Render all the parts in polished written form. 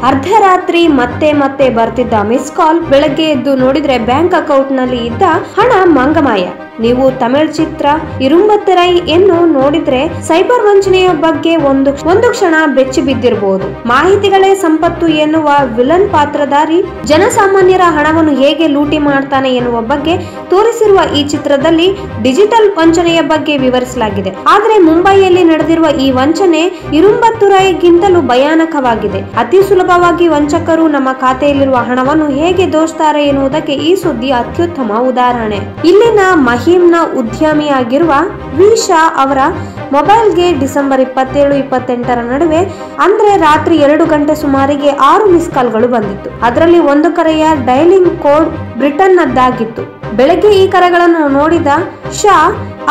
ಅರ್ಧರಾತ್ರಿ ಮತ್ತೆ ಮತ್ತೆ ಬರ್ತಿದ್ದ ಮಿಸ್ ಕಾಲ್, ಬೆಳಗ್ಗೆ ಎದ್ದು ನೋಡಿದ್ರೆ ಬ್ಯಾಂಕ್ ಅಕೌಂಟ್ ನಲ್ಲಿ ಇದ್ದ ಹಣ ಮಂಗಮಾಯ. ನೀವು ತಮಿಳ್ ಚಿತ್ರ ಇರುಂಬತ್ತರೈ ಎನ್ನು ನೋಡಿದ್ರೆ ಸೈಬರ್ ವಂಚನೆಯ ಬಗ್ಗೆ ಒಂದು ಕ್ಷಣ ಬೆಚ್ಚಿ ಬಿದ್ದಿರಬಹುದು. ಮಾಹಿತಿಗಳೇ ಸಂಪತ್ತು ಎನ್ನುವ ವಿಲನ್ ಪಾತ್ರಧಾರಿ ಜನಸಾಮಾನ್ಯರ ಹಣವನ್ನು ಹೇಗೆ ಲೂಟಿ ಮಾಡ್ತಾನೆ ಎನ್ನುವ ಬಗ್ಗೆ ತೋರಿಸಿರುವ ಈ ಚಿತ್ರದಲ್ಲಿ ಡಿಜಿಟಲ್ ವಂಚನೆಯ ಬಗ್ಗೆ ವಿವರಿಸಲಾಗಿದೆ. ಆದರೆ ಮುಂಬೈಯಲ್ಲಿ ನಡೆದಿರುವ ಈ ವಂಚನೆ ಇರುಂಬತ್ತುರೈಗಿಂತಲೂ ಭಯಾನಕವಾಗಿದೆ. ಅತಿ ಸುಲಭವಾಗಿ ವಂಚಕರು ನಮ್ಮ ಖಾತೆಯಲ್ಲಿರುವ ಹಣವನ್ನು ಹೇಗೆ ದೋಚ್ತಾರೆ ಎನ್ನುವುದಕ್ಕೆ ಈ ಸುದ್ದಿ ಅತ್ಯುತ್ತಮ ಉದಾಹರಣೆ. ಇಲ್ಲಿನ ಮಹೀಮ್ನ ಉದ್ಯಮಿಯಾಗಿರುವ ವಿ ಶಾ ಅವರ ಮೊಬೈಲ್ಗೆ ಡಿಸೆಂಬರ್ 27-28 ನಡುವೆ ಅಂದ್ರೆ ರಾತ್ರಿ 2 ಗಂಟೆ ಸುಮಾರಿಗೆ 6 ಮಿಸ್ ಕಾಲ್ಗಳು ಬಂದಿತ್ತು. ಅದರಲ್ಲಿ ಒಂದು ಕರೆಯ ಡೈಲಿಂಗ್ ಕೋಡ್ ಬ್ರಿಟನ್ನದ್ದಾಗಿತ್ತು. ಬೆಳಗ್ಗೆ ಈ ಕರೆಗಳನ್ನು ನೋಡಿದ ಶಾ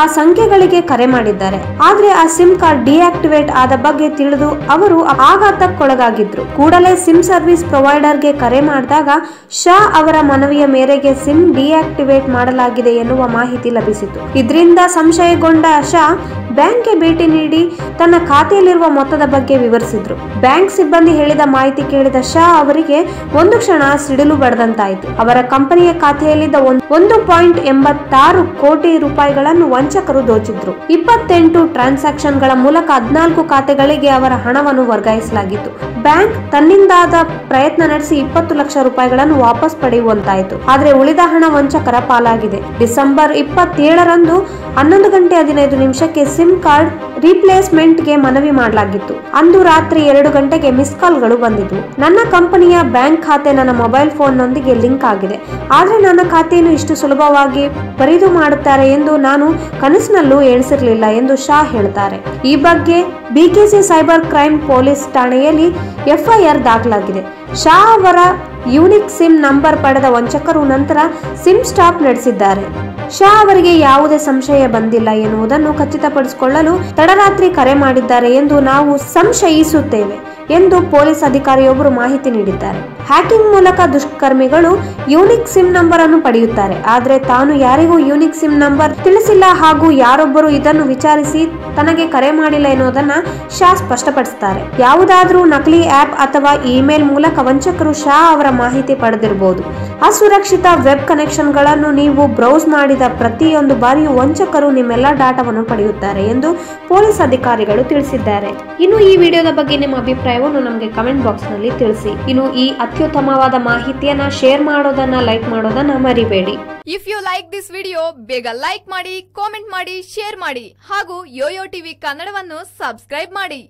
ಆ ಸಂಖ್ಯೆಗಳಿಗೆ ಕರೆ ಮಾಡಿದ್ದಾರೆ. ಆದ್ರೆ ಆ ಸಿಮ್ ಕಾರ್ಡ್ ಡಿಆಕ್ಟಿವೇಟ್ ಆದ ಬಗ್ಗೆ ತಿಳಿದು ಅವರು ಆಘಾತಕ್ಕೊಳಗಾಗಿದ್ರು. ಕೂಡಲೇ ಸಿಮ್ ಸರ್ವಿಸ್ ಪ್ರೊವೈಡರ್ಗೆ ಕರೆ ಮಾಡಿದಾಗ ಶಾ ಅವರ ಮನವಿಯ ಮೇರೆಗೆ ಸಿಮ್ ಡಿಆಕ್ಟಿವೇಟ್ ಮಾಡಲಾಗಿದೆ ಎನ್ನುವ ಮಾಹಿತಿ ಲಭಿಸಿತು. ಇದರಿಂದ ಸಂಶಯಗೊಂಡ ಶಾ ಬ್ಯಾಂಕ್ಗೆ ಭೇಟಿ ನೀಡಿ ತನ್ನ ಖಾತೆಯಲ್ಲಿರುವ ಮೊತ್ತದ ಬಗ್ಗೆ ವಿವರಿಸಿದ್ರು. ಬ್ಯಾಂಕ್ ಸಿಬ್ಬಂದಿ ಹೇಳಿದ ಮಾಹಿತಿ ಕೇಳಿದ ಶಾ ಅವರಿಗೆ ಒಂದು ಕ್ಷಣ ಸಿಡಿಲು ಬಡದಂತಾಯಿತು. ಅವರ ಕಂಪನಿಯ ಖಾತೆಯಲ್ಲಿದ್ದ 1.86 ಕೋಟಿ ರೂಪಾಯಿಗಳನ್ನು ವಂಚಕರು ದೋಚಿದ್ರು. 28 ಟ್ರಾನ್ಸಾಕ್ಷನ್ಗಳ ಮೂಲಕ 14 ಖಾತೆಗಳಿಗೆ ಅವರ ಹಣವನ್ನು ವರ್ಗಾಯಿಸಲಾಗಿತ್ತು. ಬ್ಯಾಂಕ್ ತನ್ನಿಂದಾದ ಪ್ರಯತ್ನ ನಡೆಸಿ 20 ಲಕ್ಷ ರೂಪಾಯಿಗಳನ್ನು ವಾಪಸ್ ಪಡೆಯುವಂತಾಯಿತು. ಆದ್ರೆ ಉಳಿದ ಹಣ ವಂಚಕರ ಪಾಲಾಗಿದೆ. ಡಿಸೆಂಬರ್ 27ರಂದು 11 ಗಂಟೆ 15 ನಿಮಿಷಕ್ಕೆ ಸಿಮ್ ಕಾರ್ಡ್ ರೀಪ್ಲೇಸ್ಮೆಂಟ್ ಗೆ ಮನವಿ ಮಾಡಲಾಗಿತ್ತು. ಅಂದು ರಾತ್ರಿ 2 ಗಂಟೆಗೆ ಮಿಸ್ ಕಾಲ್ಗಳು ಬಂದಿದ್ವು. ನನ್ನ ಕಂಪನಿಯ ಬ್ಯಾಂಕ್ ಖಾತೆ ನನ್ನ ಮೊಬೈಲ್ ಫೋನ್ ನೊಂದಿಗೆ ಲಿಂಕ್ ಆಗಿದೆ. ಆದ್ರೆ ನನ್ನ ಖಾತೆಯನ್ನು ಇಷ್ಟು ಸುಲಭವಾಗಿ ಬರಿದು ಮಾಡುತ್ತಾರೆ ಎಂದು ನಾನು ಕನಸಿನಲ್ಲೂ ಎಣಿಸಿರಲಿಲ್ಲ ಎಂದು ಶಾ ಹೇಳ್ತಾರೆ. ಈ ಬಗ್ಗೆ ಬಿಕೆಸಿ ಸೈಬರ್ ಕ್ರೈಮ್ ಪೊಲೀಸ್ ಠಾಣೆಯಲ್ಲಿ ಎಫ್ಐಆರ್ ದಾಖಲಾಗಿದೆ. ಶಾ ಅವರ ಯೂನಿಕ್ ಸಿಮ್ ನಂಬರ್ ಪಡೆದ ವಂಚಕರು ನಂತರ ಸಿಮ್ ಸ್ಟಾಪ್ ನಡೆಸಿದ್ದಾರೆ. ಶಾ ಅವರಿಗೆ ಯಾವುದೇ ಸಂಶಯ ಬಂದಿಲ್ಲ ಎನ್ನುವುದನ್ನು ಖಚಿತಪಡಿಸಿಕೊಳ್ಳಲು ತಡರಾತ್ರಿ ಕರೆ ಮಾಡಿದ್ದಾರೆ ಎಂದು ನಾವು ಸಂಶಯಿಸುತ್ತೇವೆ ಎಂದು ಪೊಲೀಸ್ ಅಧಿಕಾರಿಯೊಬ್ಬರು ಮಾಹಿತಿ ನೀಡಿದ್ದಾರೆ. ಹ್ಯಾಕಿಂಗ್ ಮೂಲಕ ದುಷ್ಕರ್ಮಿಗಳು ಯೂನಿಕ್ ಸಿಮ್ ನಂಬರ್ ಅನ್ನು ಪಡೆಯುತ್ತಾರೆ. ಆದರೆ ತಾನು ಯಾರಿಗೂ ಯೂನಿಕ್ ಸಿಮ್ ನಂಬರ್ ತಿಳಿಸಿಲ್ಲ ಹಾಗೂ ಯಾರೊಬ್ಬರು ಇದನ್ನು ವಿಚಾರಿಸಿ ತನಗೆ ಕರೆ ಮಾಡಿಲ್ಲ ಎನ್ನುವುದನ್ನ ಶಾ ಸ್ಪಷ್ಟಪಡಿಸುತ್ತಾರೆ. ಯಾವುದಾದ್ರೂ ನಕಲಿ ಆಪ್ ಅಥವಾ ಇಮೇಲ್ ಮೂಲಕ ವಂಚಕರು ಶಾ ಅವರ ಮಾಹಿತಿ ಪಡೆದಿರಬಹುದು. ಅಸುರಕ್ಷಿತ ವೆಬ್ ಕನೆಕ್ಷನ್ ಗಳನ್ನು ನೀವು ಬ್ರೌಸ್ ಮಾಡಿದ ಪ್ರತಿಯೊಂದು ಬಾರಿಯೂ ವಂಚಕರು ನಿಮ್ಮೆಲ್ಲ ಡಾಟಾವನ್ನು ಪಡೆಯುತ್ತಾರೆ ಎಂದು ಪೊಲೀಸ್ ಅಧಿಕಾರಿಗಳು ತಿಳಿಸಿದ್ದಾರೆ. ಇನ್ನು ಈ ವಿಡಿಯೋದ ಬಗ್ಗೆ ನಿಮ್ಮ ಅಭಿಪ್ರಾಯವನ್ನು ನಮಗೆ ಕಮೆಂಟ್ ಬಾಕ್ಸ್ ನಲ್ಲಿ ತಿಳಿಸಿ. ಇನ್ನು ಈ ಅತ್ಯುತ್ತಮವಾದ ಮಾಹಿತಿಯನ್ನ ಶೇರ್ ಮಾಡೋದನ್ನ, ಲೈಕ್ ಮಾಡೋದನ್ನ ಮರಿಬೇಡಿ. If you like this video ಬೇಗ ಲೈಕ್ ಮಾಡಿ, ಕಾಮೆಂಟ್ ಮಾಡಿ, ಶೇರ್ ಮಾಡಿ ಹಾಗೂ ಯೋಯೋ ಟಿವಿ ಕನ್ನಡವನ್ನು ಸಬ್ಸ್ಕ್ರೈಬ್ ಮಾಡಿ.